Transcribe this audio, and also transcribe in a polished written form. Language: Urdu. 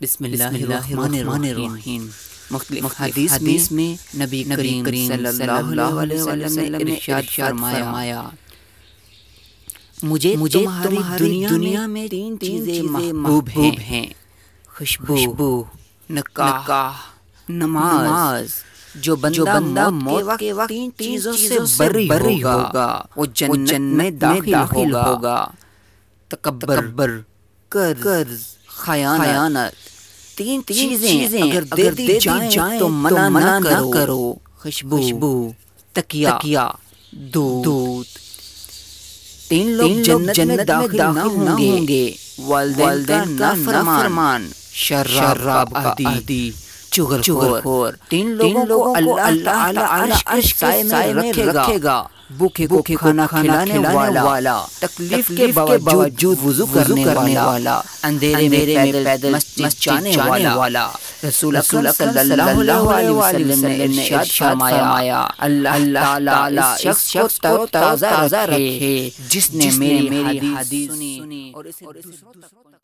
بسم اللہ الرحمن الرحیم۔ مختلف حدیث میں نبی کریم صلی اللہ علیہ وسلم نے ارشاد فرمایا، مجھے تمہاری دنیا میں تین چیزیں محبوب ہیں، خوشبو، نکاح، نماز۔ جو بندہ موت کے وقت تین چیزوں سے بری ہوگا وہ جنت میں داخل ہوگا۔ تکبر، قرض، خیانت۔ تین چیزیں اگر دے دی جائیں تو منع نہ کرو، خوشبو، تکیہ، دودھ۔ تین لوگ جنت میں داخل نہ ہوں گے، والدین کا فرمان، شراب عادی، چغلخور۔ تین لوگوں کو اللہ تعالی عرش کے سائے میں رکھے گا، بھوکے کو کھانا کھلانے والا، تکلیف کے باوجود وضو کرنے والا، اندھیرے میں پیدل مسجد جانے والا۔ رسول اکرم صلی اللہ علیہ وسلم نے ارشاد فرمایا، اللہ تعالی اس شخص کو تازہ رکھے جس نے میری حدیث سنی اور اسے دوسروں تک